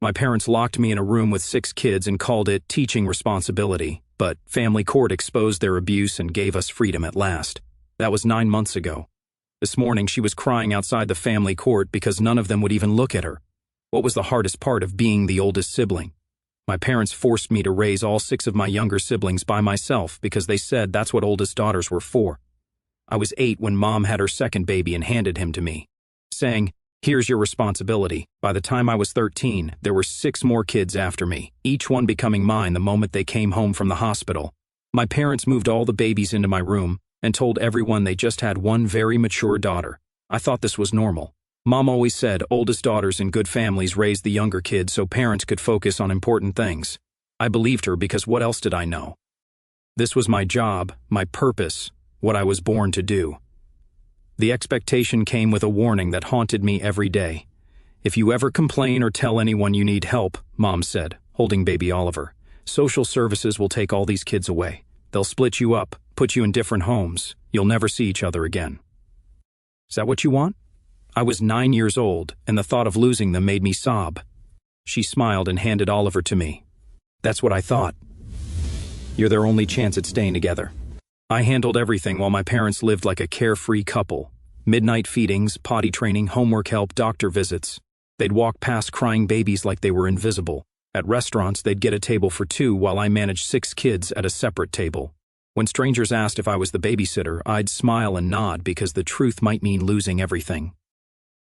My parents locked me in a room with 6 kids and called it teaching responsibility, but family court exposed their abuse and gave us freedom at last. That was 9 months ago. This morning she was crying outside the family court because none of them would even look at her. What was the hardest part of being the oldest sibling? My parents forced me to raise all 6 of my younger siblings by myself because they said that's what oldest daughters were for. I was 8 when Mom had her second baby and handed him to me, saying, "Here's your responsibility." By the time I was 13, there were 6 more kids after me, each one becoming mine the moment they came home from the hospital. My parents moved all the babies into my room and told everyone they just had one very mature daughter. I thought this was normal. Mom always said oldest daughters in good families raised the younger kids so parents could focus on important things. I believed her because what else did I know? This was my job, my purpose, what I was born to do. The expectation came with a warning that haunted me every day. "If you ever complain or tell anyone you need help," Mom said, holding baby Oliver, "social services will take all these kids away. They'll split you up, put you in different homes. You'll never see each other again." Is that what you want? I was 9 years old, and the thought of losing them made me sob. She smiled and handed Oliver to me. "That's what I thought. You're their only chance at staying together." I handled everything while my parents lived like a carefree couple. Midnight feedings, potty training, homework help, doctor visits. They'd walk past crying babies like they were invisible. At restaurants, they'd get a table for 2 while I managed 6 kids at a separate table. When strangers asked if I was the babysitter, I'd smile and nod because the truth might mean losing everything.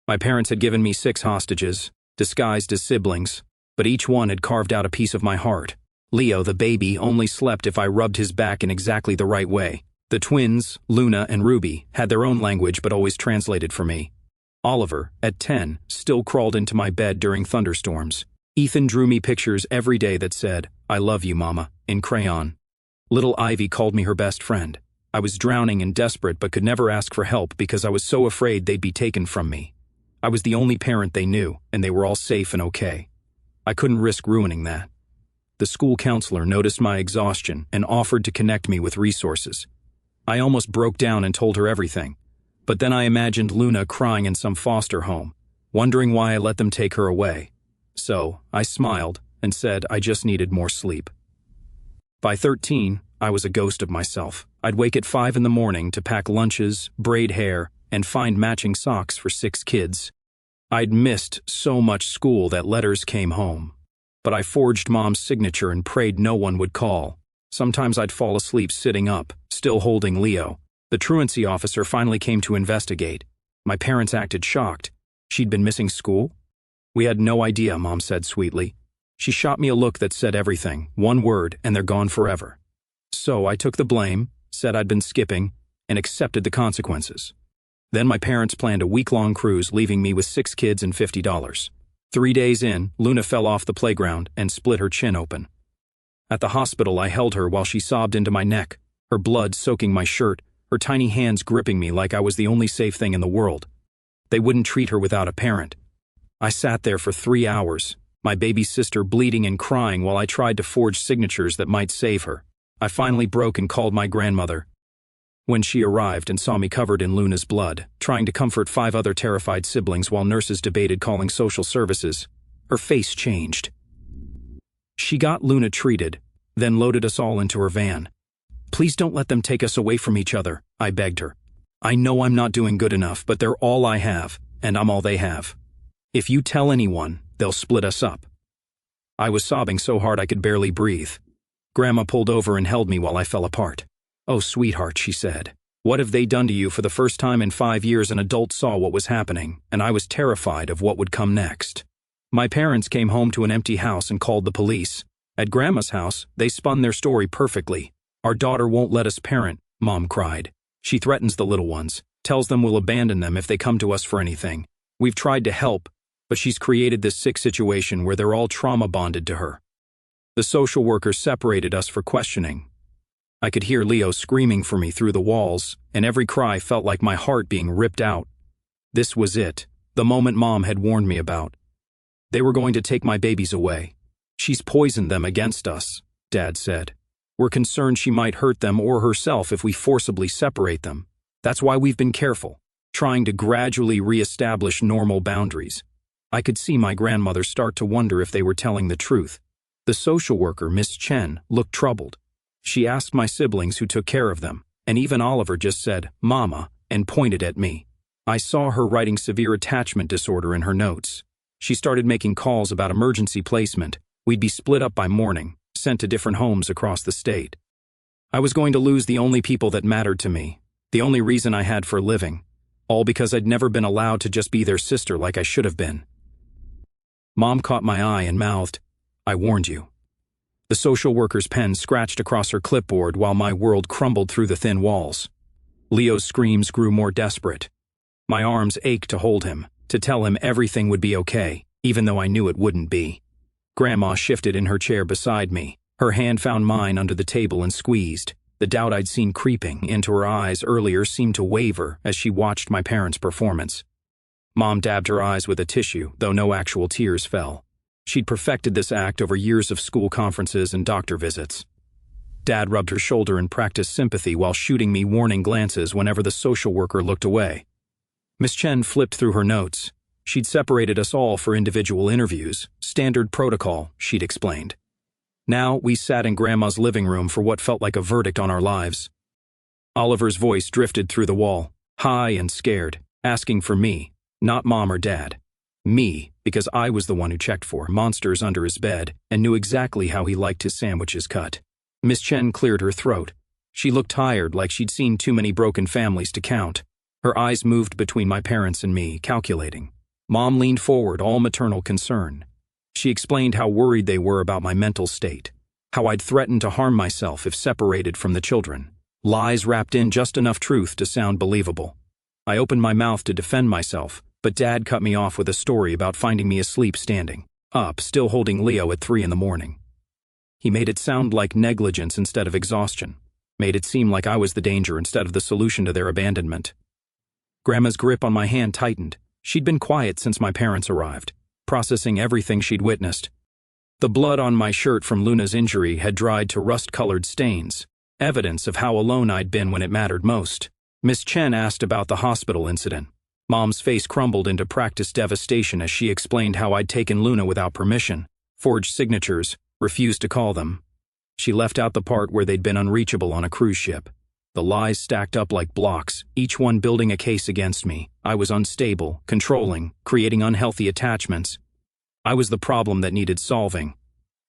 My parents had given me 6 hostages, disguised as siblings, but each one had carved out a piece of my heart. Leo, the baby, only slept if I rubbed his back in exactly the right way. The twins, Luna and Ruby, had their own language but always translated for me. Oliver, at 10, still crawled into my bed during thunderstorms. Ethan drew me pictures every day that said, "I love you, Mama," in crayon. Little Ivy called me her best friend. I was drowning and desperate but could never ask for help because I was so afraid they'd be taken from me. I was the only parent they knew, and they were all safe and okay. I couldn't risk ruining that. The school counselor noticed my exhaustion and offered to connect me with resources. I almost broke down and told her everything, but then I imagined Luna crying in some foster home, wondering why I let them take her away. So I smiled and said I just needed more sleep. By 13, I was a ghost of myself. I'd wake at 5 in the morning to pack lunches, braid hair, and find matching socks for 6 kids. I'd missed so much school that letters came home. But I forged Mom's signature and prayed no one would call. Sometimes I'd fall asleep sitting up, still holding Leo. The truancy officer finally came to investigate. My parents acted shocked. She'd been missing school? "We had no idea," Mom said sweetly. She shot me a look that said everything, one word, and they're gone forever. So I took the blame, said I'd been skipping, and accepted the consequences. Then my parents planned a week-long cruise, leaving me with 6 kids and $50. 3 days in, Luna fell off the playground and split her chin open. At the hospital, I held her while she sobbed into my neck, her blood soaking my shirt, her tiny hands gripping me like I was the only safe thing in the world. They wouldn't treat her without a parent. I sat there for 3 hours, my baby sister bleeding and crying while I tried to forge signatures that might save her. I finally broke and called my grandmother. When she arrived and saw me covered in Luna's blood, trying to comfort 5 other terrified siblings while nurses debated calling social services, her face changed. She got Luna treated, then loaded us all into her van. "Please don't let them take us away from each other," I begged her. "I know I'm not doing good enough, but they're all I have, and I'm all they have. If you tell anyone, they'll split us up." I was sobbing so hard I could barely breathe. Grandma pulled over and held me while I fell apart. "Oh, sweetheart," she said. "What have they done to you?" For the first time in 5 years, an adult saw what was happening, and I was terrified of what would come next. My parents came home to an empty house and called the police. At Grandma's house, they spun their story perfectly. "Our daughter won't let us parent," Mom cried. "She threatens the little ones, tells them we'll abandon them if they come to us for anything. We've tried to help, but she's created this sick situation where they're all trauma bonded to her." The social worker separated us for questioning. I could hear Leo screaming for me through the walls, and every cry felt like my heart being ripped out. This was it, the moment Mom had warned me about. They were going to take my babies away. "She's poisoned them against us," Dad said. "We're concerned she might hurt them or herself if we forcibly separate them. That's why we've been careful, trying to gradually re-establish normal boundaries." I could see my grandmother start to wonder if they were telling the truth. The social worker, Miss Chen, looked troubled. She asked my siblings who took care of them, and even Oliver just said, "Mama," and pointed at me. I saw her writing severe attachment disorder in her notes. She started making calls about emergency placement. We'd be split up by morning, sent to different homes across the state. I was going to lose the only people that mattered to me, the only reason I had for living, all because I'd never been allowed to just be their sister like I should have been. Mom caught my eye and mouthed, "I warned you." The social worker's pen scratched across her clipboard while my world crumbled through the thin walls. Leo's screams grew more desperate. My arms ached to hold him, to tell him everything would be okay, even though I knew it wouldn't be. Grandma shifted in her chair beside me. Her hand found mine under the table and squeezed. The doubt I'd seen creeping into her eyes earlier seemed to waver as she watched my parents' performance. Mom dabbed her eyes with a tissue, though no actual tears fell. She'd perfected this act over years of school conferences and doctor visits. Dad rubbed her shoulder and practiced sympathy while shooting me warning glances whenever the social worker looked away. Miss Chen flipped through her notes. She'd separated us all for individual interviews, standard protocol, she'd explained. Now we sat in Grandma's living room for what felt like a verdict on our lives. Oliver's voice drifted through the wall, high and scared, asking for me, not Mom or Dad. Me, because I was the one who checked for monsters under his bed and knew exactly how he liked his sandwiches cut. Miss Chen cleared her throat. She looked tired, like she'd seen too many broken families to count. Her eyes moved between my parents and me, calculating. Mom leaned forward, all maternal concern. She explained how worried they were about my mental state, how I'd threatened to harm myself if separated from the children. Lies wrapped in just enough truth to sound believable. I opened my mouth to defend myself, but Dad cut me off with a story about finding me asleep standing, up, still holding Leo at 3 a.m. He made it sound like negligence instead of exhaustion, made it seem like I was the danger instead of the solution to their abandonment. Grandma's grip on my hand tightened. She'd been quiet since my parents arrived, processing everything she'd witnessed. The blood on my shirt from Luna's injury had dried to rust-colored stains, evidence of how alone I'd been when it mattered most. Miss Chen asked about the hospital incident. Mom's face crumbled into practiced devastation as she explained how I'd taken Luna without permission, forged signatures, refused to call them. She left out the part where they'd been unreachable on a cruise ship. The lies stacked up like blocks, each one building a case against me. I was unstable, controlling, creating unhealthy attachments. I was the problem that needed solving.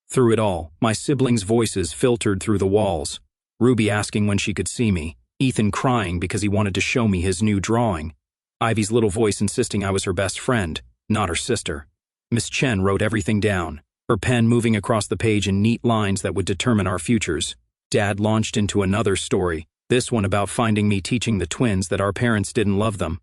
Through it all, my siblings' voices filtered through the walls. Ruby asking when she could see me, Ethan crying because he wanted to show me his new drawing, Ivy's little voice insisting I was her best friend, not her sister. Miss Chen wrote everything down, her pen moving across the page in neat lines that would determine our futures. Dad launched into another story, this one about finding me teaching the twins that our parents didn't love them.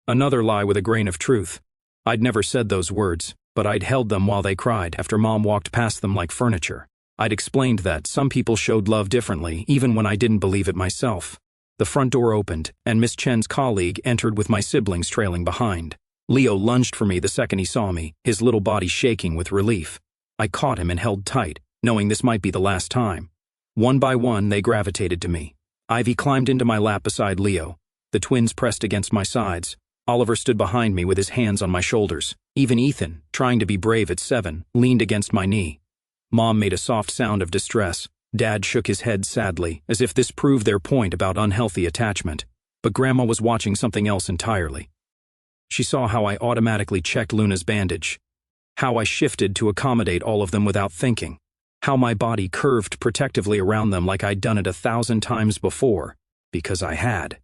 Another lie with a grain of truth. I'd never said those words, but I'd held them while they cried after Mom walked past them like furniture. I'd explained that some people showed love differently, even when I didn't believe it myself. The front door opened, and Miss Chen's colleague entered with my siblings trailing behind. Leo lunged for me the second he saw me, his little body shaking with relief. I caught him and held tight, knowing this might be the last time. One by one, they gravitated to me. Ivy climbed into my lap beside Leo. The twins pressed against my sides. Oliver stood behind me with his hands on my shoulders. Even Ethan, trying to be brave at 7, leaned against my knee. Mom made a soft sound of distress. Dad shook his head sadly, as if this proved their point about unhealthy attachment. But Grandma was watching something else entirely. She saw how I automatically checked Luna's bandage, how I shifted to accommodate all of them without thinking, how my body curved protectively around them like I'd done it 1,000 times before, because I had.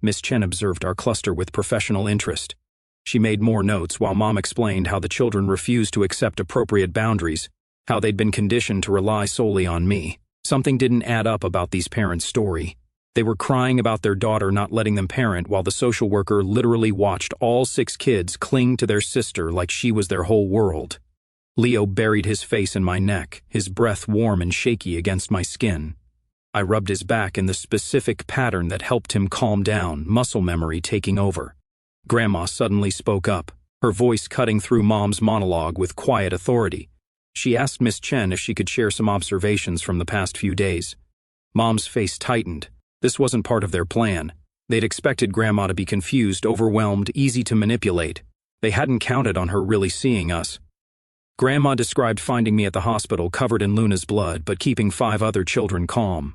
Miss Chen observed our cluster with professional interest. She made more notes while Mom explained how the children refused to accept appropriate boundaries, how they'd been conditioned to rely solely on me. Something didn't add up about these parents' story. They were crying about their daughter not letting them parent while the social worker literally watched all 6 kids cling to their sister like she was their whole world. Leo buried his face in my neck, his breath warm and shaky against my skin. I rubbed his back in the specific pattern that helped him calm down, muscle memory taking over. Grandma suddenly spoke up, her voice cutting through Mom's monologue with quiet authority. She asked Miss Chen if she could share some observations from the past few days. Mom's face tightened. This wasn't part of their plan. They'd expected Grandma to be confused, overwhelmed, easy to manipulate. They hadn't counted on her really seeing us. Grandma described finding me at the hospital covered in Luna's blood but keeping 5 other children calm.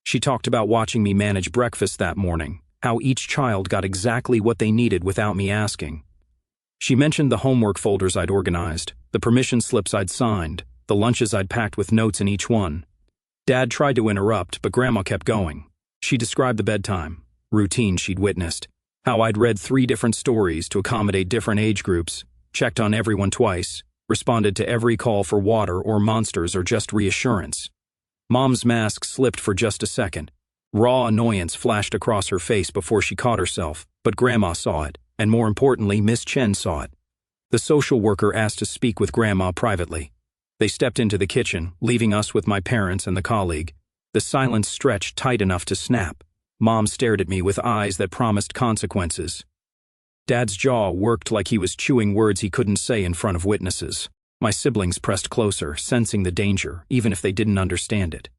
She talked about watching me manage breakfast that morning, how each child got exactly what they needed without me asking. She mentioned the homework folders I'd organized, the permission slips I'd signed, the lunches I'd packed with notes in each one. Dad tried to interrupt, but Grandma kept going. She described the bedtime routine she'd witnessed, how I'd read 3 different stories to accommodate different age groups, checked on everyone twice, responded to every call for water or monsters or just reassurance. Mom's mask slipped for just a second. Raw annoyance flashed across her face before she caught herself, but Grandma saw it, and more importantly, Miss Chen saw it. The social worker asked to speak with Grandma privately. They stepped into the kitchen, leaving us with my parents and the colleague. The silence stretched tight enough to snap. Mom stared at me with eyes that promised consequences. Dad's jaw worked like he was chewing words he couldn't say in front of witnesses. My siblings pressed closer, sensing the danger, even if they didn't understand it.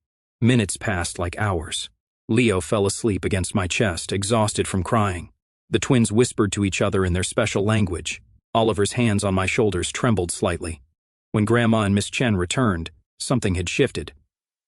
Minutes passed like hours. Leo fell asleep against my chest, exhausted from crying. The twins whispered to each other in their special language. Oliver's hands on my shoulders trembled slightly. When Grandma and Miss Chen returned, something had shifted.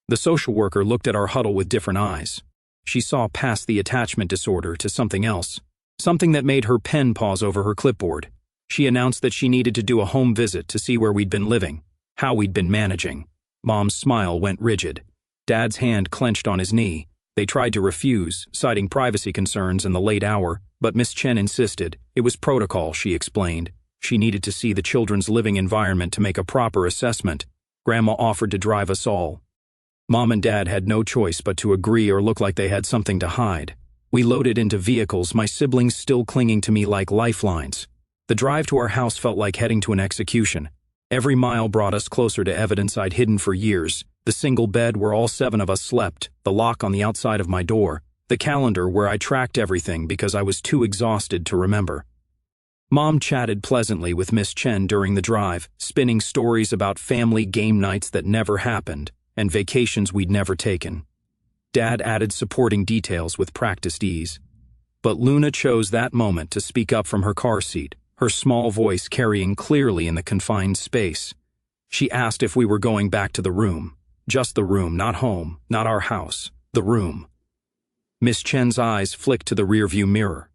The social worker looked at our huddle with different eyes. She saw past the attachment disorder to something else, something that made her pen pause over her clipboard. She announced that she needed to do a home visit to see where we'd been living, how we'd been managing. Mom's smile went rigid. Dad's hand clenched on his knee. They tried to refuse, citing privacy concerns in the late hour, but Miss Chen insisted. It was protocol, she explained. She needed to see the children's living environment to make a proper assessment. Grandma offered to drive us all. Mom and Dad had no choice but to agree or look like they had something to hide. We loaded into vehicles, my siblings still clinging to me like lifelines. The drive to our house felt like heading to an execution. Every mile brought us closer to evidence I'd hidden for years. The single bed where all 7 of us slept, the lock on the outside of my door, the calendar where I tracked everything because I was too exhausted to remember. Mom chatted pleasantly with Miss Chen during the drive, spinning stories about family game nights that never happened and vacations we'd never taken. Dad added supporting details with practiced ease. But Luna chose that moment to speak up from her car seat, her small voice carrying clearly in the confined space. She asked if we were going back to the room. Just the room, not home, not our house. The room. Miss Chen's eyes flicked to the rearview mirror.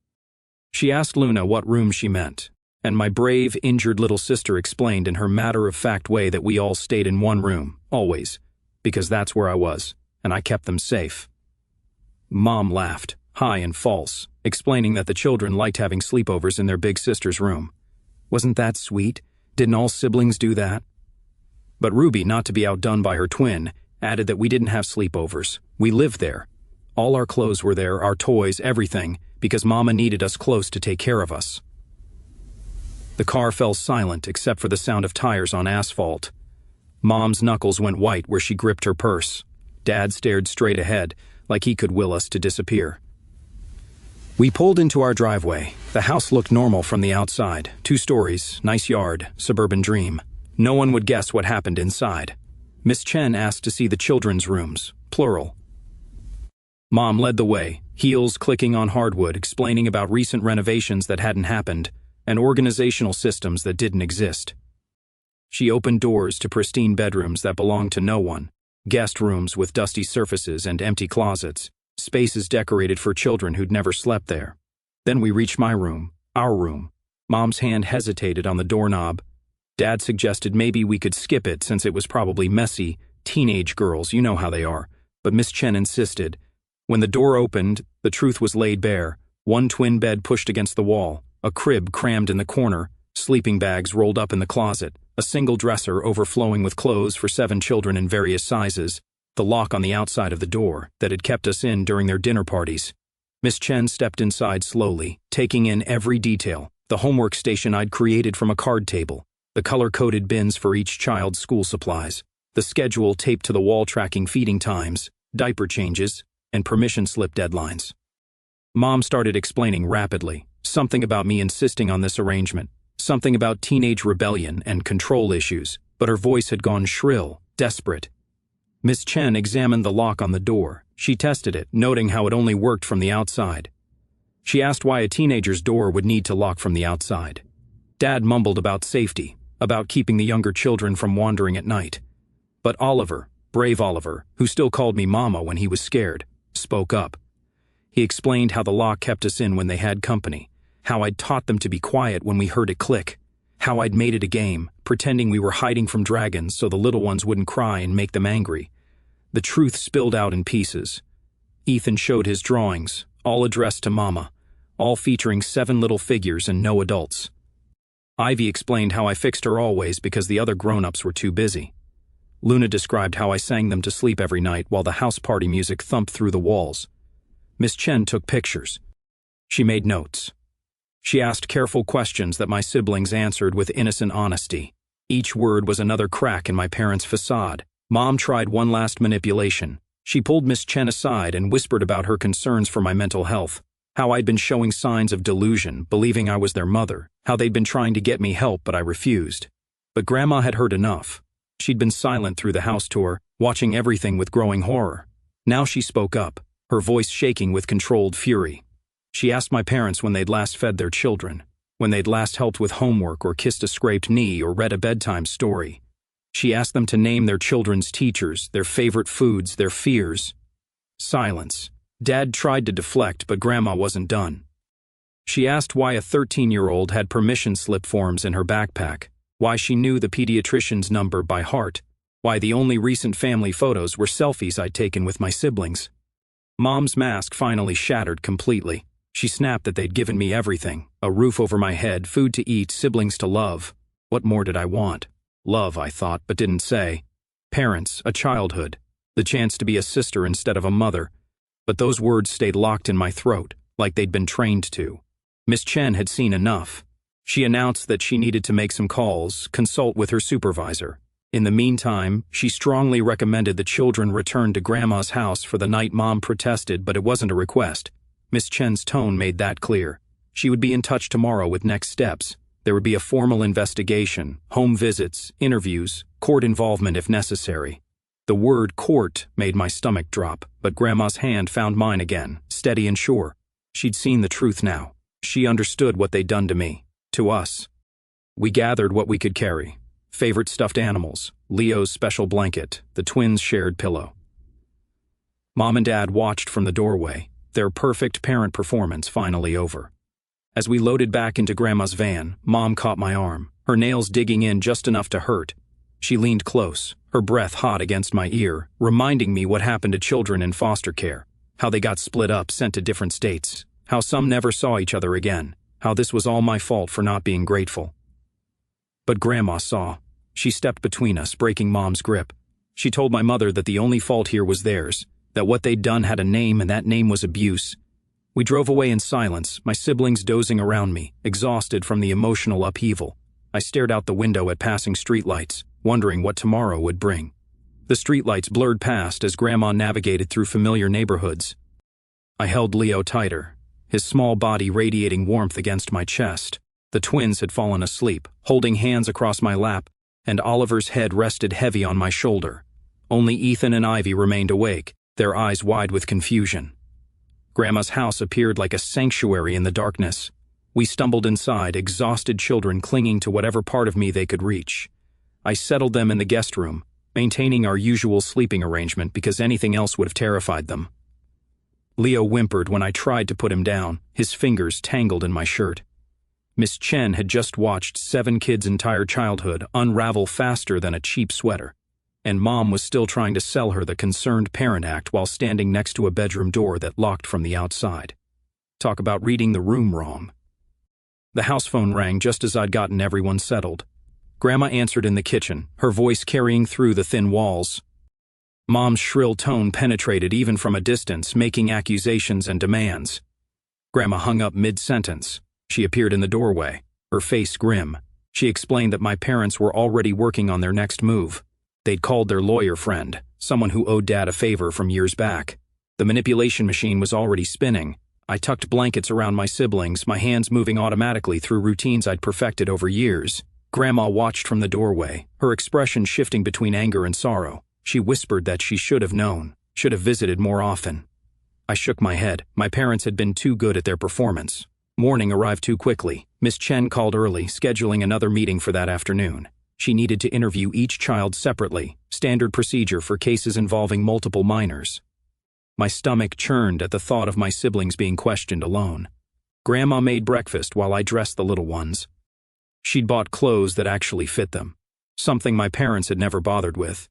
She asked Luna what room she meant, and my brave, injured little sister explained in her matter-of-fact way that we all stayed in one room, always, because that's where I was, and I kept them safe. Mom laughed, high and false, explaining that the children liked having sleepovers in their big sister's room. Wasn't that sweet? Didn't all siblings do that? But Ruby, not to be outdone by her twin, added that we didn't have sleepovers. We lived there. All our clothes were there, our toys, everything, because Mama needed us close to take care of us. The car fell silent except for the sound of tires on asphalt. Mom's knuckles went white where she gripped her purse. Dad stared straight ahead, like he could will us to disappear. We pulled into our driveway. The house looked normal from the outside. 2 stories, nice yard, suburban dream. No one would guess what happened inside. Miss Chen asked to see the children's rooms, plural. Mom led the way, heels clicking on hardwood, explaining about recent renovations that hadn't happened and organizational systems that didn't exist. She opened doors to pristine bedrooms that belonged to no one, guest rooms with dusty surfaces and empty closets, spaces decorated for children who'd never slept there. Then we reached my room, our room. Mom's hand hesitated on the doorknob. Dad suggested maybe we could skip it since it was probably messy, teenage girls, you know how they are, but Miss Chen insisted. When the door opened, the truth was laid bare. 1 twin bed pushed against the wall, a crib crammed in the corner, sleeping bags rolled up in the closet, a single dresser overflowing with clothes for 7 children in various sizes, the lock on the outside of the door that had kept us in during their dinner parties. Miss Chen stepped inside slowly, taking in every detail, the homework station I'd created from a card table, the color-coded bins for each child's school supplies, the schedule taped to the wall tracking feeding times, diaper changes, and permission slip deadlines. Mom started explaining rapidly, something about me insisting on this arrangement, something about teenage rebellion and control issues, but her voice had gone shrill, desperate. Miss Chen examined the lock on the door. She tested it, noting how it only worked from the outside. She asked why a teenager's door would need to lock from the outside. Dad mumbled about safety, about keeping the younger children from wandering at night. But Oliver, brave Oliver, who still called me Mama when he was scared, spoke up. He explained how the lock kept us in when they had company, how I'd taught them to be quiet when we heard it click, how I'd made it a game, pretending we were hiding from dragons so the little ones wouldn't cry and make them angry. The truth spilled out in pieces. Ethan showed his drawings, all addressed to Mama, all featuring 7 little figures and no adults. Ivy explained how I fixed her always because the other grown-ups were too busy. Luna described how I sang them to sleep every night while the house party music thumped through the walls. Miss Chen took pictures. She made notes. She asked careful questions that my siblings answered with innocent honesty. Each word was another crack in my parents' facade. Mom tried one last manipulation. She pulled Miss Chen aside and whispered about her concerns for my mental health, how I'd been showing signs of delusion, believing I was their mother, how they'd been trying to get me help but I refused. But Grandma had heard enough. She'd been silent through the house tour, watching everything with growing horror. Now she spoke up, her voice shaking with controlled fury. She asked my parents when they'd last fed their children, when they'd last helped with homework or kissed a scraped knee or read a bedtime story. She asked them to name their children's teachers, their favorite foods, their fears. Silence. Dad tried to deflect, but Grandma wasn't done. She asked why a 13-year-old had permission slip forms in her backpack, why she knew the pediatrician's number by heart, why the only recent family photos were selfies I'd taken with my siblings. Mom's mask finally shattered completely. She snapped that they'd given me everything, a roof over my head, food to eat, siblings to love. What more did I want? Love, I thought, but didn't say. Parents, a childhood, the chance to be a sister instead of a mother. But those words stayed locked in my throat, like they'd been trained to. Miss Chen had seen enough. She announced that she needed to make some calls, consult with her supervisor. In the meantime, she strongly recommended the children return to Grandma's house for the night Mom protested, but it wasn't a request. Miss Chen's tone made that clear. She would be in touch tomorrow with next steps. There would be a formal investigation, home visits, interviews, court involvement if necessary. The word court made my stomach drop, but Grandma's hand found mine again, steady and sure. She'd seen the truth now. She understood what they'd done to me, to us. We gathered what we could carry. Favorite stuffed animals, Leo's special blanket, the twins' shared pillow. Mom and Dad watched from the doorway, their perfect parent performance finally over. As we loaded back into Grandma's van, Mom caught my arm, her nails digging in just enough to hurt. She leaned close, her breath hot against my ear, reminding me what happened to children in foster care, how they got split up, sent to different states, how some never saw each other again, how this was all my fault for not being grateful. But Grandma saw. She stepped between us, breaking Mom's grip. She told my mother that the only fault here was theirs, that what they'd done had a name and that name was abuse. We drove away in silence, my siblings dozing around me, exhausted from the emotional upheaval. I stared out the window at passing streetlights, wondering what tomorrow would bring. The streetlights blurred past as Grandma navigated through familiar neighborhoods. I held Leo tighter, his small body radiating warmth against my chest. The twins had fallen asleep, holding hands across my lap, and Oliver's head rested heavy on my shoulder. Only Ethan and Ivy remained awake, their eyes wide with confusion. Grandma's house appeared like a sanctuary in the darkness. We stumbled inside, exhausted children clinging to whatever part of me they could reach. I settled them in the guest room, maintaining our usual sleeping arrangement because anything else would have terrified them. Leo whimpered when I tried to put him down, his fingers tangled in my shirt. Miss Chen had just watched 7 kids' entire childhood unravel faster than a cheap sweater, and Mom was still trying to sell her the concerned parent act while standing next to a bedroom door that locked from the outside. Talk about reading the room wrong. The house phone rang just as I'd gotten everyone settled. Grandma answered in the kitchen, her voice carrying through the thin walls. Mom's shrill tone penetrated even from a distance, making accusations and demands. Grandma hung up mid-sentence. She appeared in the doorway, her face grim. She explained that my parents were already working on their next move. They'd called their lawyer friend, someone who owed Dad a favor from years back. The manipulation machine was already spinning. I tucked blankets around my siblings, my hands moving automatically through routines I'd perfected over years. Grandma watched from the doorway, her expression shifting between anger and sorrow. She whispered that she should have known, should have visited more often. I shook my head. My parents had been too good at their performance. Morning arrived too quickly. Miss Chen called early, scheduling another meeting for that afternoon. She needed to interview each child separately, standard procedure for cases involving multiple minors. My stomach churned at the thought of my siblings being questioned alone. Grandma made breakfast while I dressed the little ones. She'd bought clothes that actually fit them, something my parents had never bothered with.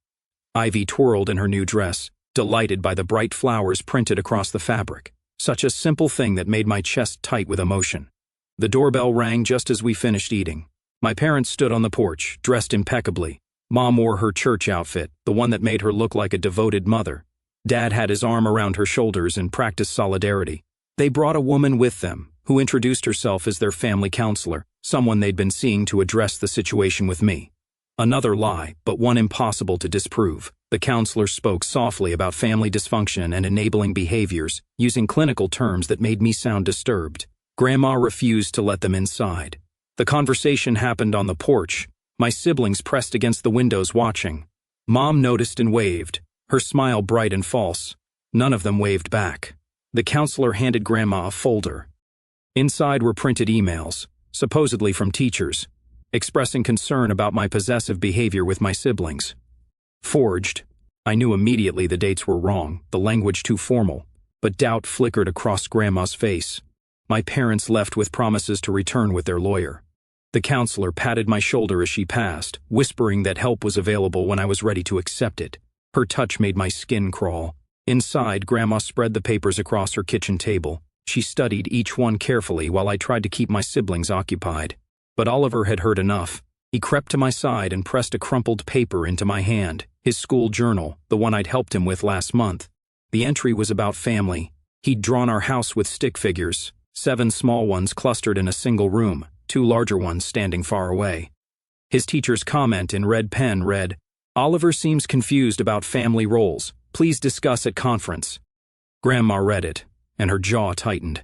Ivy twirled in her new dress, delighted by the bright flowers printed across the fabric. Such a simple thing that made my chest tight with emotion. The doorbell rang just as we finished eating. My parents stood on the porch, dressed impeccably. Mom wore her church outfit, the one that made her look like a devoted mother. Dad had his arm around her shoulders and practiced solidarity. They brought a woman with them, who introduced herself as their family counselor, someone they'd been seeing to address the situation with me. Another lie, but one impossible to disprove. The counselor spoke softly about family dysfunction and enabling behaviors, using clinical terms that made me sound disturbed. Grandma refused to let them inside. The conversation happened on the porch, my siblings pressed against the windows watching. Mom noticed and waved, her smile bright and false. None of them waved back. The counselor handed Grandma a folder. Inside were printed emails, supposedly from teachers, expressing concern about my possessive behavior with my siblings. Forged. I knew immediately the dates were wrong, the language too formal, but doubt flickered across Grandma's face. My parents left with promises to return with their lawyer. The counselor patted my shoulder as she passed, whispering that help was available when I was ready to accept it. Her touch made my skin crawl. Inside, Grandma spread the papers across her kitchen table. She studied each one carefully while I tried to keep my siblings occupied. But Oliver had heard enough. He crept to my side and pressed a crumpled paper into my hand, his school journal, the one I'd helped him with last month. The entry was about family. He'd drawn our house with stick figures, 7 small ones clustered in a single room, 2 larger ones standing far away. His teacher's comment in red pen read, "Oliver seems confused about family roles. Please discuss at conference." Grandma read it, and her jaw tightened.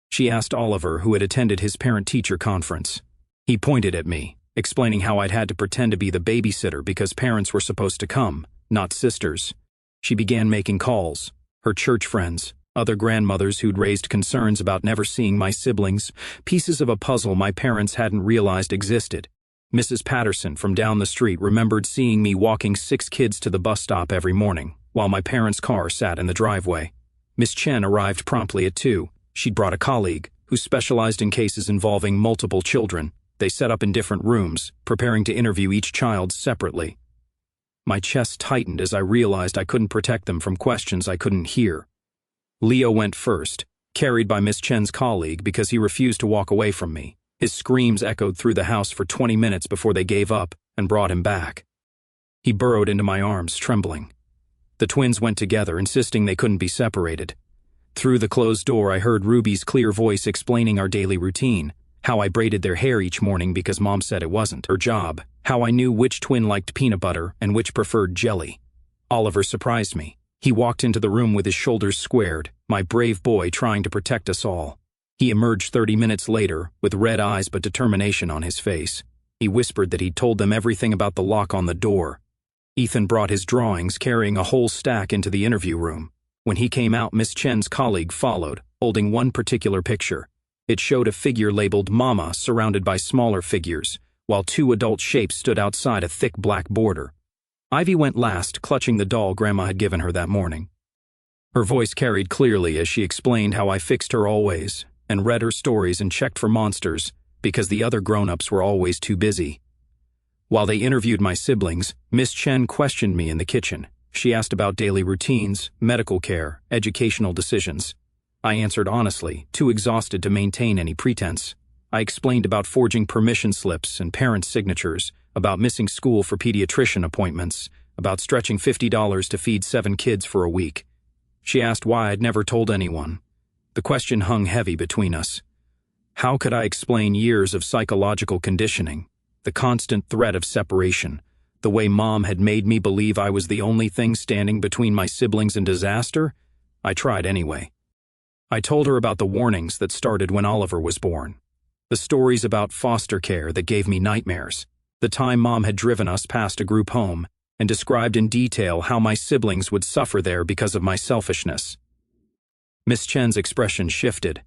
She asked Oliver, who had attended his parent-teacher conference. He pointed at me, explaining how I'd had to pretend to be the babysitter because parents were supposed to come, not sisters. She began making calls. Her church friends, other grandmothers who'd raised concerns about never seeing my siblings, pieces of a puzzle my parents hadn't realized existed. Mrs. Patterson from down the street remembered seeing me walking 6 kids to the bus stop every morning, while my parents' car sat in the driveway. Miss Chen arrived promptly at 2. She'd brought a colleague, who specialized in cases involving multiple children. They set up in different rooms, preparing to interview each child separately. My chest tightened as I realized I couldn't protect them from questions I couldn't hear. Leo went first, carried by Miss Chen's colleague because he refused to walk away from me. His screams echoed through the house for 20 minutes before they gave up and brought him back. He burrowed into my arms, trembling. The twins went together, insisting they couldn't be separated. Through the closed door, I heard Ruby's clear voice explaining our daily routine. How I braided their hair each morning because Mom said it wasn't her job. How I knew which twin liked peanut butter and which preferred jelly. Oliver surprised me. He walked into the room with his shoulders squared, my brave boy trying to protect us all. He emerged 30 minutes later, with red eyes but determination on his face. He whispered that he'd told them everything about the lock on the door. Ethan brought his drawings, carrying a whole stack into the interview room. When he came out, Miss Chen's colleague followed, holding one particular picture. It showed a figure labeled Mama surrounded by smaller figures, while 2 adult shapes stood outside a thick black border. Ivy went last, clutching the doll Grandma had given her that morning. Her voice carried clearly as she explained how I fixed her always, and read her stories and checked for monsters, because the other grown-ups were always too busy. While they interviewed my siblings, Miss Chen questioned me in the kitchen. She asked about daily routines, medical care, educational decisions. I answered honestly, too exhausted to maintain any pretense. I explained about forging permission slips and parents' signatures, about missing school for pediatrician appointments, about stretching $50 to feed 7 kids for a week. She asked why I'd never told anyone. The question hung heavy between us. How could I explain years of psychological conditioning, the constant threat of separation, the way Mom had made me believe I was the only thing standing between my siblings and disaster? I tried anyway. I told her about the warnings that started when Oliver was born, the stories about foster care that gave me nightmares, the time Mom had driven us past a group home and described in detail how my siblings would suffer there because of my selfishness. Miss Chen's expression shifted.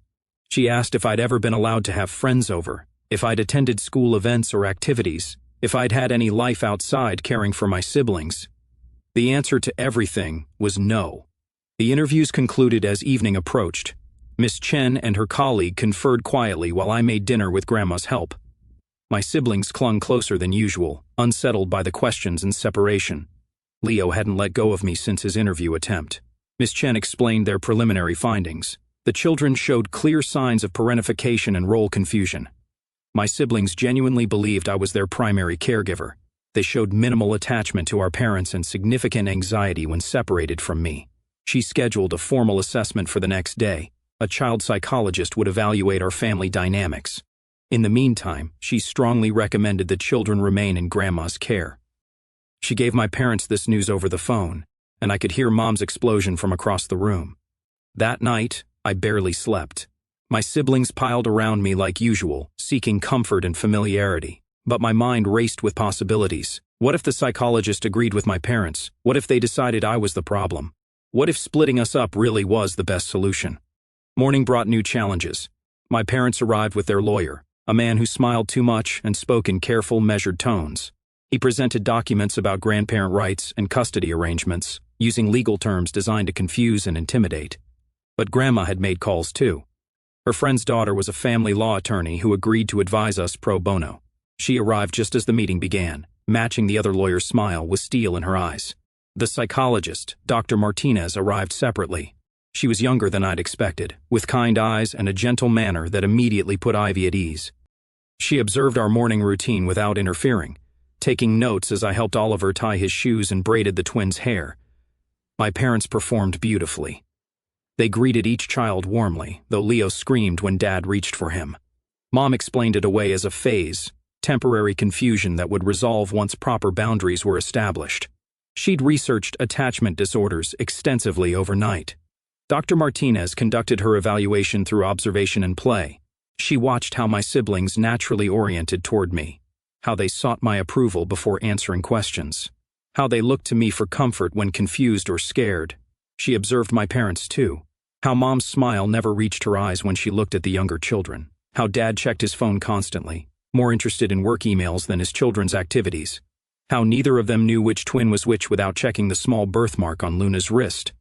She asked if I'd ever been allowed to have friends over, if I'd attended school events or activities, if I'd had any life outside caring for my siblings. The answer to everything was no. The interviews concluded as evening approached. Miss Chen and her colleague conferred quietly while I made dinner with Grandma's help. My siblings clung closer than usual, unsettled by the questions and separation. Leo hadn't let go of me since his interview attempt. Miss Chen explained their preliminary findings. The children showed clear signs of parentification and role confusion. My siblings genuinely believed I was their primary caregiver. They showed minimal attachment to our parents and significant anxiety when separated from me. She scheduled a formal assessment for the next day. A child psychologist would evaluate our family dynamics. In the meantime, she strongly recommended the children remain in Grandma's care. She gave my parents this news over the phone, and I could hear Mom's explosion from across the room. That night, I barely slept. My siblings piled around me like usual, seeking comfort and familiarity. But my mind raced with possibilities. What if the psychologist agreed with my parents? What if they decided I was the problem? What if splitting us up really was the best solution? Morning brought new challenges. My parents arrived with their lawyer, a man who smiled too much and spoke in careful, measured tones. He presented documents about grandparent rights and custody arrangements, using legal terms designed to confuse and intimidate. But Grandma had made calls too. Her friend's daughter was a family law attorney who agreed to advise us pro bono. She arrived just as the meeting began, matching the other lawyer's smile with steel in her eyes. The psychologist, Dr. Martinez, arrived separately. She was younger than I'd expected, with kind eyes and a gentle manner that immediately put Ivy at ease. She observed our morning routine without interfering, taking notes as I helped Oliver tie his shoes and braided the twins' hair. My parents performed beautifully. They greeted each child warmly, though Leo screamed when Dad reached for him. Mom explained it away as a phase, temporary confusion that would resolve once proper boundaries were established. She'd researched attachment disorders extensively overnight. Dr. Martinez conducted her evaluation through observation and play. She watched how my siblings naturally oriented toward me, how they sought my approval before answering questions, how they looked to me for comfort when confused or scared. She observed my parents too, how Mom's smile never reached her eyes when she looked at the younger children, how Dad checked his phone constantly, more interested in work emails than his children's activities, how neither of them knew which twin was which without checking the small birthmark on Luna's wrist.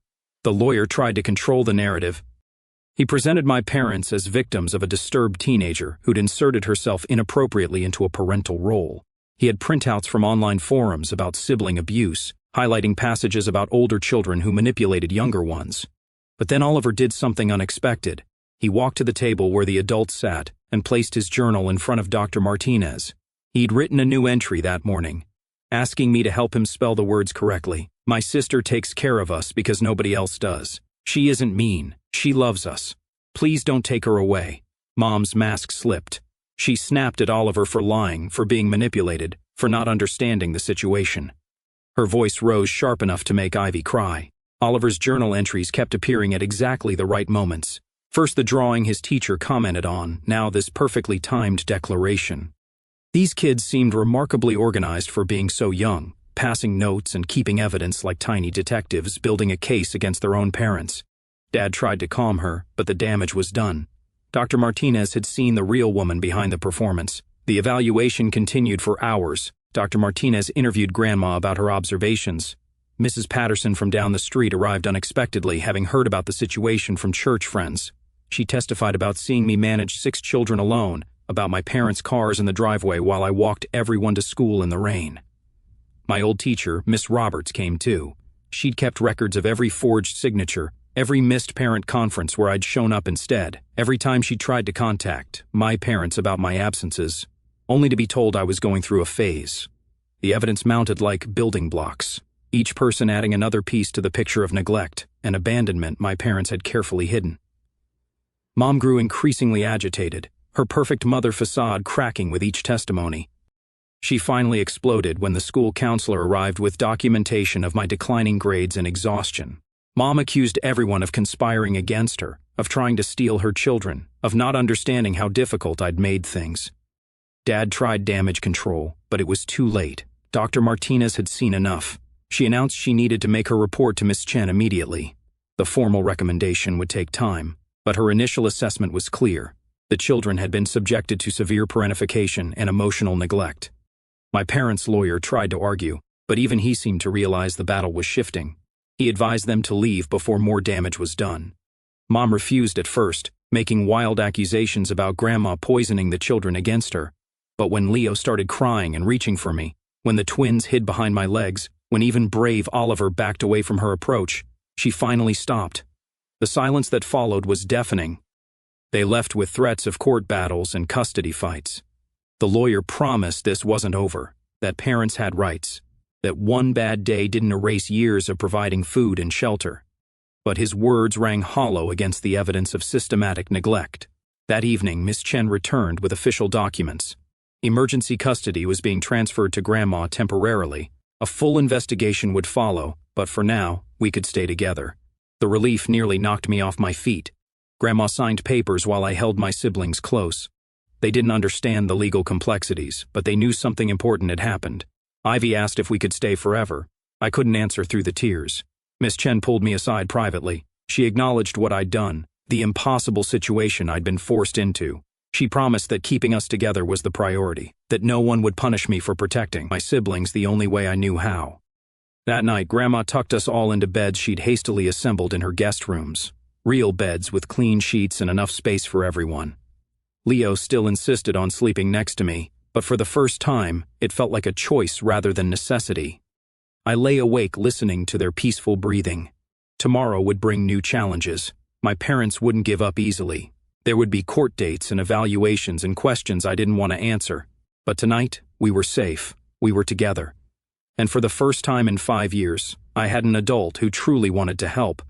The lawyer tried to control the narrative. He presented my parents as victims of a disturbed teenager who'd inserted herself inappropriately into a parental role. He had printouts from online forums about sibling abuse, highlighting passages about older children who manipulated younger ones. But then Oliver did something unexpected. He walked to the table where the adults sat and placed his journal in front of Dr. Martinez. He'd written a new entry that morning, asking me to help him spell the words correctly. My sister takes care of us because nobody else does. She isn't mean. She loves us. Please don't take her away. Mom's mask slipped. She snapped at Oliver for lying, for being manipulated, for not understanding the situation. Her voice rose sharp enough to make Ivy cry. Oliver's journal entries kept appearing at exactly the right moments. First the drawing his teacher commented on, now this perfectly timed declaration. These kids seemed remarkably organized for being so young, passing notes and keeping evidence like tiny detectives building a case against their own parents. Dad tried to calm her, but the damage was done. Dr. Martinez had seen the real woman behind the performance. The evaluation continued for hours. Dr. Martinez interviewed Grandma about her observations. Mrs. Patterson from down the street arrived unexpectedly, having heard about the situation from church friends. She testified about seeing me manage 6 children alone, about my parents' cars in the driveway while I walked everyone to school in the rain. My old teacher, Miss Roberts, came too. She'd kept records of every forged signature, every missed parent conference where I'd shown up instead, every time she tried to contact my parents about my absences, only to be told I was going through a phase. The evidence mounted like building blocks, each person adding another piece to the picture of neglect and abandonment my parents had carefully hidden. Mom grew increasingly agitated, her perfect mother facade cracking with each testimony. She finally exploded when the school counselor arrived with documentation of my declining grades and exhaustion. Mom accused everyone of conspiring against her, of trying to steal her children, of not understanding how difficult I'd made things. Dad tried damage control, but it was too late. Dr. Martinez had seen enough. She announced she needed to make her report to Miss Chen immediately. The formal recommendation would take time. But her initial assessment was clear. The children had been subjected to severe parentification and emotional neglect. My parents' lawyer tried to argue, but even he seemed to realize the battle was shifting. He advised them to leave before more damage was done. Mom refused at first, making wild accusations about Grandma poisoning the children against her. But when Leo started crying and reaching for me, when the twins hid behind my legs, when even brave Oliver backed away from her approach, she finally stopped. The silence that followed was deafening. They left with threats of court battles and custody fights. The lawyer promised this wasn't over, that parents had rights, that one bad day didn't erase years of providing food and shelter. But his words rang hollow against the evidence of systematic neglect. That evening, Miss Chen returned with official documents. Emergency custody was being transferred to Grandma temporarily. A full investigation would follow, but for now, we could stay together. The relief nearly knocked me off my feet. Grandma signed papers while I held my siblings close. They didn't understand the legal complexities, but they knew something important had happened. Ivy asked if we could stay forever. I couldn't answer through the tears. Miss Chen pulled me aside privately. She acknowledged what I'd done, the impossible situation I'd been forced into. She promised that keeping us together was the priority, that no one would punish me for protecting my siblings the only way I knew how. That night, Grandma tucked us all into beds she'd hastily assembled in her guest rooms. Real beds with clean sheets and enough space for everyone. Leo still insisted on sleeping next to me, but for the first time, it felt like a choice rather than necessity. I lay awake listening to their peaceful breathing. Tomorrow would bring new challenges. My parents wouldn't give up easily. There would be court dates and evaluations and questions I didn't want to answer. But tonight, we were safe. We were together. And for the first time in 5 years, I had an adult who truly wanted to help.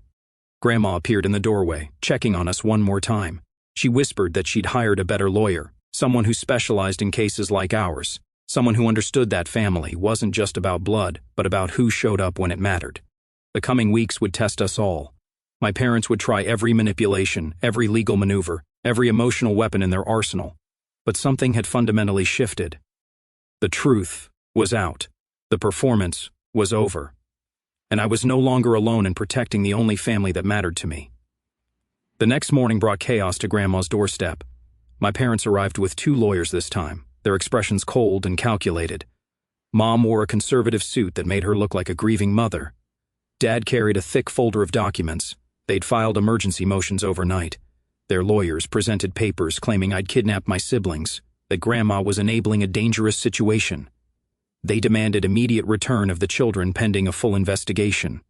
Grandma appeared in the doorway, checking on us one more time. She whispered that she'd hired a better lawyer, someone who specialized in cases like ours, someone who understood that family wasn't just about blood, but about who showed up when it mattered. The coming weeks would test us all. My parents would try every manipulation, every legal maneuver, every emotional weapon in their arsenal. But something had fundamentally shifted. The truth was out. The performance was over. And I was no longer alone in protecting the only family that mattered to me. The next morning brought chaos to Grandma's doorstep. My parents arrived with 2 lawyers this time, their expressions cold and calculated. Mom wore a conservative suit that made her look like a grieving mother. Dad carried a thick folder of documents. They'd filed emergency motions overnight. Their lawyers presented papers claiming I'd kidnapped my siblings, that Grandma was enabling a dangerous situation. They demanded immediate return of the children pending a full investigation.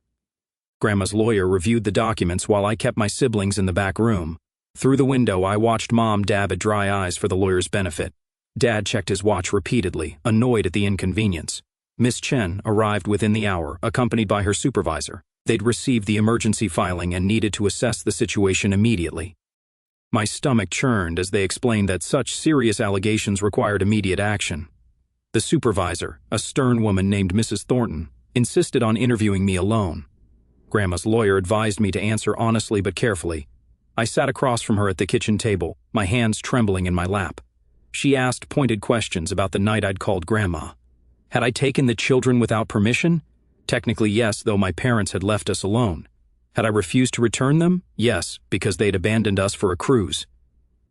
Grandma's lawyer reviewed the documents while I kept my siblings in the back room. Through the window, I watched Mom dab at dry eyes for the lawyer's benefit. Dad checked his watch repeatedly, annoyed at the inconvenience. Miss Chen arrived within the hour, accompanied by her supervisor. They'd received the emergency filing and needed to assess the situation immediately. My stomach churned as they explained that such serious allegations required immediate action. The supervisor, a stern woman named Mrs. Thornton, insisted on interviewing me alone. Grandma's lawyer advised me to answer honestly but carefully. I sat across from her at the kitchen table, my hands trembling in my lap. She asked pointed questions about the night I'd called Grandma. Had I taken the children without permission? Technically yes, though my parents had left us alone. Had I refused to return them? Yes, because they'd abandoned us for a cruise.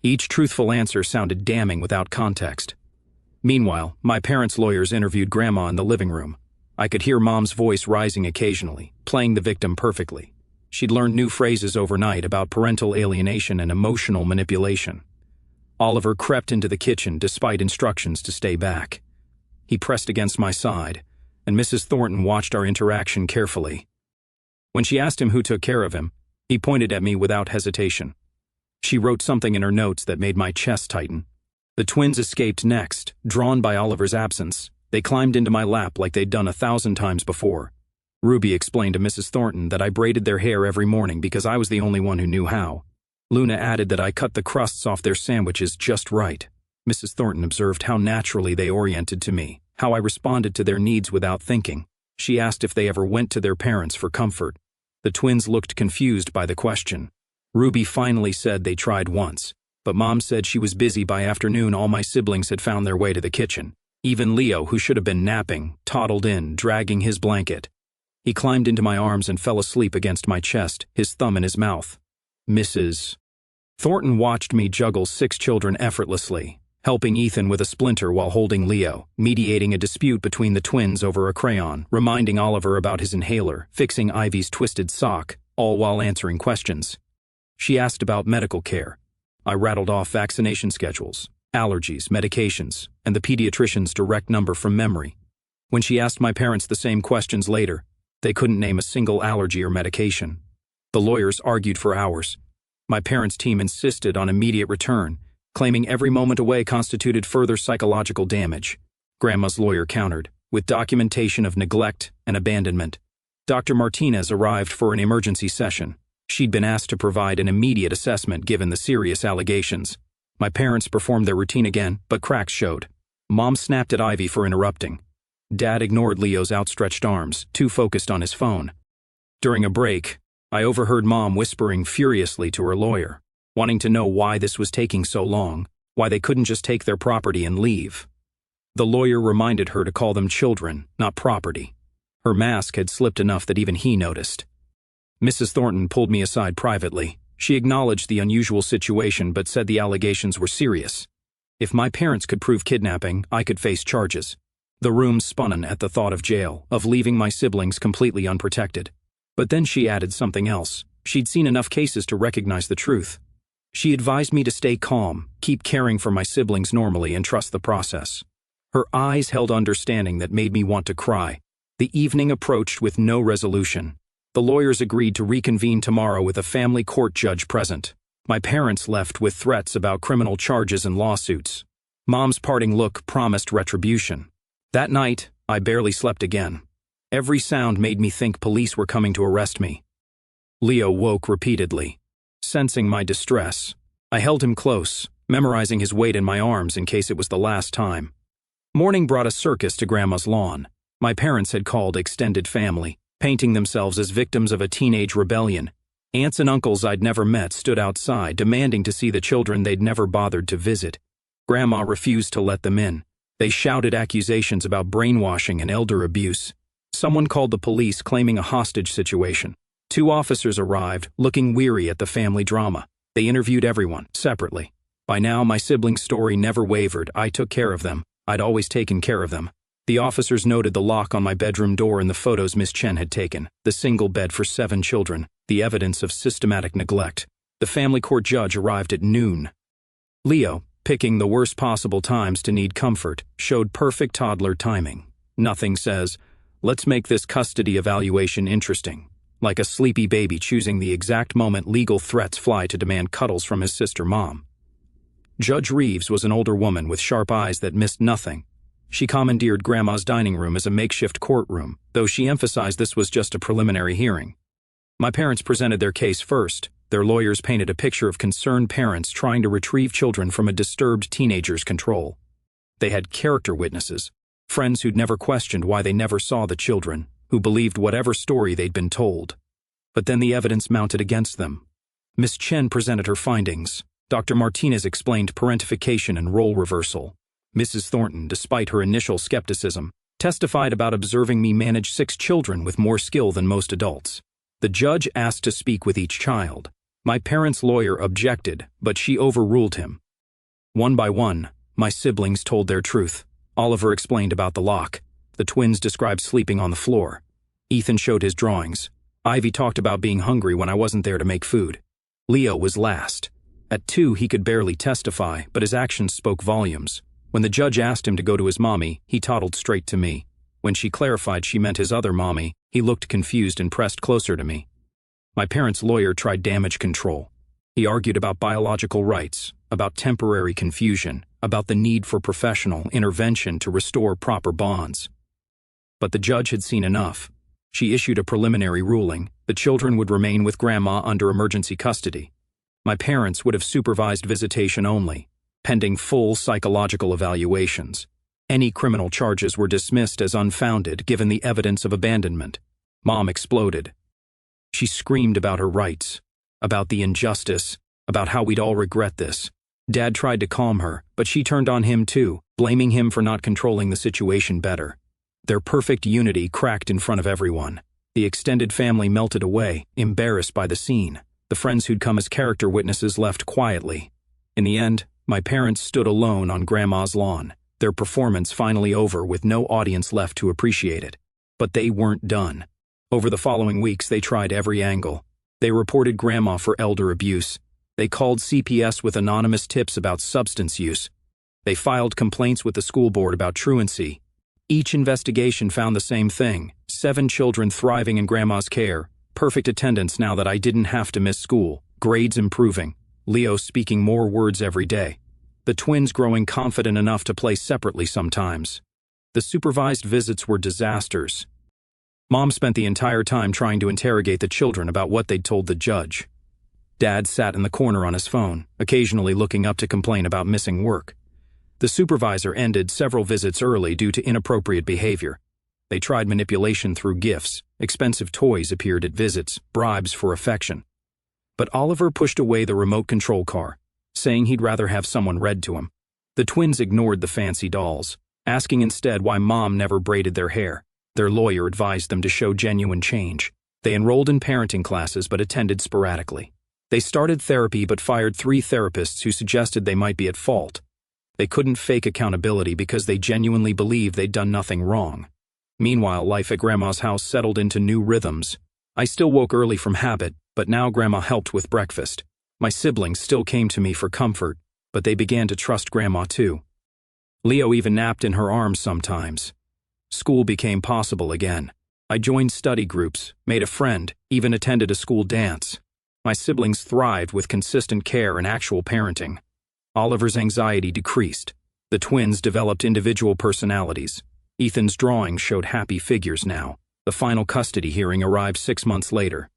Each truthful answer sounded damning without context. Meanwhile, my parents' lawyers interviewed Grandma in the living room. I could hear Mom's voice rising occasionally, playing the victim perfectly. She'd learned new phrases overnight about parental alienation and emotional manipulation. Oliver crept into the kitchen despite instructions to stay back. He pressed against my side, and Mrs. Thornton watched our interaction carefully. When she asked him who took care of him, he pointed at me without hesitation. She wrote something in her notes that made my chest tighten. The twins escaped next, drawn by Oliver's absence. They climbed into my lap like they'd done 1,000 times before. Ruby explained to Mrs. Thornton that I braided their hair every morning because I was the only one who knew how. Luna added that I cut the crusts off their sandwiches just right. Mrs. Thornton observed how naturally they oriented to me, how I responded to their needs without thinking. She asked if they ever went to their parents for comfort. The twins looked confused by the question. Ruby finally said they tried once, but Mom said she was busy by afternoon. All my siblings had found their way to the kitchen. Even Leo, who should have been napping, toddled in, dragging his blanket. He climbed into my arms and fell asleep against my chest, his thumb in his mouth. Mrs. Thornton watched me juggle 6 children effortlessly, helping Ethan with a splinter while holding Leo, mediating a dispute between the twins over a crayon, reminding Oliver about his inhaler, fixing Ivy's twisted sock, all while answering questions. She asked about medical care. I rattled off vaccination schedules, allergies, medications, and the pediatrician's direct number from memory. When she asked my parents the same questions later, they couldn't name a single allergy or medication. The lawyers argued for hours. My parents' team insisted on immediate return, claiming every moment away constituted further psychological damage. Grandma's lawyer countered, with documentation of neglect and abandonment. Dr. Martinez arrived for an emergency session. She'd been asked to provide an immediate assessment given the serious allegations. My parents performed their routine again, but cracks showed. Mom snapped at Ivy for interrupting. Dad ignored Leo's outstretched arms, too focused on his phone. During a break, I overheard Mom whispering furiously to her lawyer, wanting to know why this was taking so long, why they couldn't just take their property and leave. The lawyer reminded her to call them children, not property. Her mask had slipped enough that even he noticed. Mrs. Thornton pulled me aside privately. She acknowledged the unusual situation but said the allegations were serious. If my parents could prove kidnapping, I could face charges. The room spun at the thought of jail, of leaving my siblings completely unprotected. But then she added something else. She'd seen enough cases to recognize the truth. She advised me to stay calm, keep caring for my siblings normally, and trust the process. Her eyes held understanding that made me want to cry. The evening approached with no resolution. The lawyers agreed to reconvene tomorrow with a family court judge present. My parents left with threats about criminal charges and lawsuits. Mom's parting look promised retribution. That night, I barely slept again. Every sound made me think police were coming to arrest me. Leo woke repeatedly. Sensing my distress, I held him close, memorizing his weight in my arms in case it was the last time. Morning brought a circus to Grandma's lawn. My parents had called extended family, painting themselves as victims of a teenage rebellion. Aunts and uncles I'd never met stood outside, demanding to see the children they'd never bothered to visit. Grandma refused to let them in. They shouted accusations about brainwashing and elder abuse. Someone called the police, claiming a hostage situation. 2 officers arrived, looking weary at the family drama. They interviewed everyone, separately. By now, my siblings' story never wavered. I took care of them. I'd always taken care of them. The officers noted the lock on my bedroom door and the photos Miss Chen had taken, the single bed for 7 children, the evidence of systematic neglect. The family court judge arrived at noon. Leo, picking the worst possible times to need comfort, showed perfect toddler timing. Nothing says, "Let's make this custody evaluation interesting," like a sleepy baby choosing the exact moment legal threats fly to demand cuddles from his sister Mom. Judge Reeves was an older woman with sharp eyes that missed nothing. She commandeered Grandma's dining room as a makeshift courtroom, though she emphasized this was just a preliminary hearing. My parents presented their case first. Their lawyers painted a picture of concerned parents trying to retrieve children from a disturbed teenager's control. They had character witnesses, friends who'd never questioned why they never saw the children, who believed whatever story they'd been told. But then the evidence mounted against them. Miss Chen presented her findings. Dr. Martinez explained parentification and role reversal. Mrs. Thornton, despite her initial skepticism, testified about observing me manage 6 children with more skill than most adults. The judge asked to speak with each child. My parents' lawyer objected, but she overruled him. One by one, my siblings told their truth. Oliver explained about the lock. The twins described sleeping on the floor. Ethan showed his drawings. Ivy talked about being hungry when I wasn't there to make food. Leo was last. At 2, he could barely testify, but his actions spoke volumes. When the judge asked him to go to his mommy, he toddled straight to me. When she clarified she meant his other mommy, he looked confused and pressed closer to me. My parents' lawyer tried damage control. He argued about biological rights, about temporary confusion, about the need for professional intervention to restore proper bonds. But the judge had seen enough. She issued a preliminary ruling. The children would remain with Grandma under emergency custody. My parents would have supervised visitation only, pending full psychological evaluations. Any criminal charges were dismissed as unfounded given the evidence of abandonment. Mom exploded. She screamed about her rights, about the injustice, about how we'd all regret this. Dad tried to calm her, but she turned on him too, blaming him for not controlling the situation better. Their perfect unity cracked in front of everyone. The extended family melted away, embarrassed by the scene. The friends who'd come as character witnesses left quietly. In the end, my parents stood alone on Grandma's lawn, their performance finally over with no audience left to appreciate it. But they weren't done. Over the following weeks, they tried every angle. They reported Grandma for elder abuse. They called CPS with anonymous tips about substance use. They filed complaints with the school board about truancy. Each investigation found the same thing: 7 children thriving in Grandma's care, perfect attendance now that I didn't have to miss school, grades improving, Leo speaking more words every day, the twins growing confident enough to play separately sometimes. The supervised visits were disasters. Mom spent the entire time trying to interrogate the children about what they'd told the judge. Dad sat in the corner on his phone, occasionally looking up to complain about missing work. The supervisor ended several visits early due to inappropriate behavior. They tried manipulation through gifts. Expensive toys appeared at visits, bribes for affection. But Oliver pushed away the remote control car, saying he'd rather have someone read to him. The twins ignored the fancy dolls, asking instead why Mom never braided their hair. Their lawyer advised them to show genuine change. They enrolled in parenting classes but attended sporadically. They started therapy but fired 3 therapists who suggested they might be at fault. They couldn't fake accountability because they genuinely believed they'd done nothing wrong. Meanwhile, life at Grandma's house settled into new rhythms. I still woke early from habit, but now Grandma helped with breakfast. My siblings still came to me for comfort, but they began to trust Grandma too. Leo even napped in her arms sometimes. School became possible again. I joined study groups, made a friend, even attended a school dance. My siblings thrived with consistent care and actual parenting. Oliver's anxiety decreased. The twins developed individual personalities. Ethan's drawings showed happy figures now. The final custody hearing arrived 6 months later.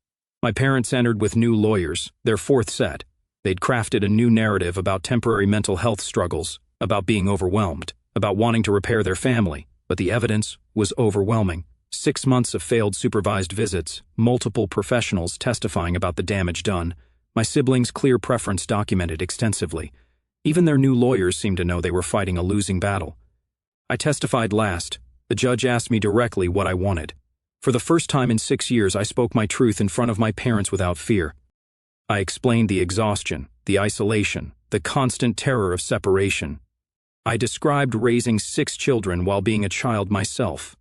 My parents entered with new lawyers, their 4th set. They'd crafted a new narrative about temporary mental health struggles, about being overwhelmed, about wanting to repair their family, but the evidence was overwhelming. 6 months of failed supervised visits, multiple professionals testifying about the damage done, my siblings' clear preference documented extensively. Even their new lawyers seemed to know they were fighting a losing battle. I testified last. The judge asked me directly what I wanted. For the first time in 6 years, I spoke my truth in front of my parents without fear. I explained the exhaustion, the isolation, the constant terror of separation. I described raising 6 children while being a child myself.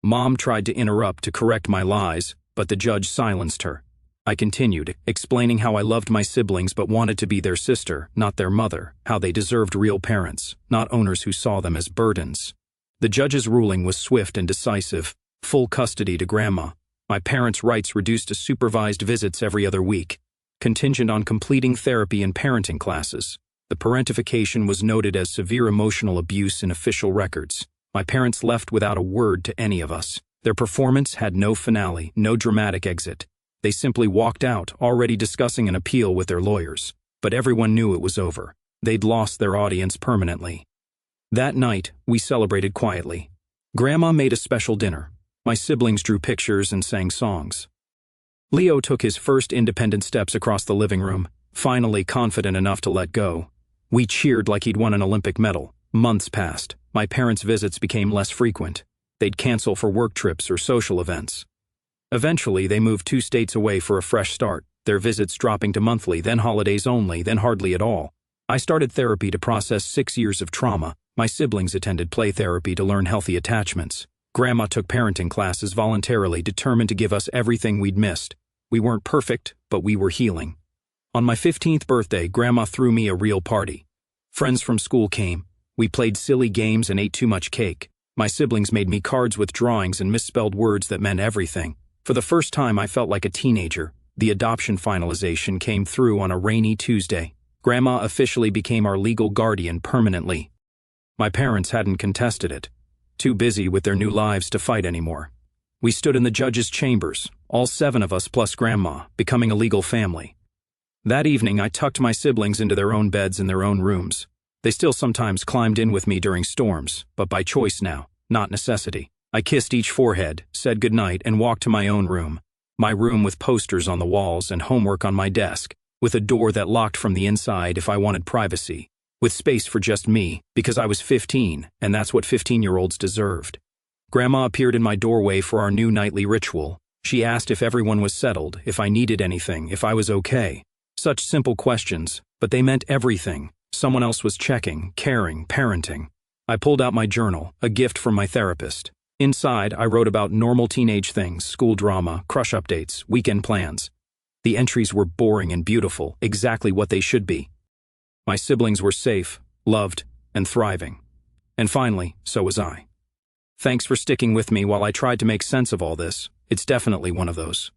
Mom tried to interrupt to correct my lies, but the judge silenced her. I continued, explaining how I loved my siblings but wanted to be their sister, not their mother, how they deserved real parents, not owners who saw them as burdens. The judge's ruling was swift and decisive: full custody to Grandma. My parents' rights reduced to supervised visits every other week, contingent on completing therapy and parenting classes. The parentification was noted as severe emotional abuse in official records. My parents left without a word to any of us. Their performance had no finale, no dramatic exit. They simply walked out, already discussing an appeal with their lawyers. But everyone knew it was over. They'd lost their audience permanently. That night, we celebrated quietly. Grandma made a special dinner. My siblings drew pictures and sang songs. Leo took his first independent steps across the living room, finally confident enough to let go. We cheered like he'd won an Olympic medal. Months passed. My parents' visits became less frequent. They'd cancel for work trips or social events. Eventually, they moved 2 states away for a fresh start, their visits dropping to monthly, then holidays only, then hardly at all. I started therapy to process 6 years of trauma. My siblings attended play therapy to learn healthy attachments. Grandma took parenting classes voluntarily, determined to give us everything we'd missed. We weren't perfect, but we were healing. On my 15th birthday, Grandma threw me a real party. Friends from school came. We played silly games and ate too much cake. My siblings made me cards with drawings and misspelled words that meant everything. For the first time, I felt like a teenager. The adoption finalization came through on a rainy Tuesday. Grandma officially became our legal guardian permanently. My parents hadn't contested it, too busy with their new lives to fight anymore. We stood in the judge's chambers, all 7 of us plus Grandma, becoming a legal family. That evening, I tucked my siblings into their own beds in their own rooms. They still sometimes climbed in with me during storms, but by choice now, not necessity. I kissed each forehead, said goodnight, and walked to my own room. My room with posters on the walls and homework on my desk, with a door that locked from the inside if I wanted privacy, with space for just me, because I was 15, and that's what 15-year-olds deserved. Grandma appeared in my doorway for our new nightly ritual. She asked if everyone was settled, if I needed anything, if I was okay. Such simple questions, but they meant everything. Someone else was checking, caring, parenting. I pulled out my journal, a gift from my therapist. Inside, I wrote about normal teenage things, school drama, crush updates, weekend plans. The entries were boring and beautiful, exactly what they should be. My siblings were safe, loved, and thriving. And finally, so was I. Thanks for sticking with me while I tried to make sense of all this. It's definitely one of those.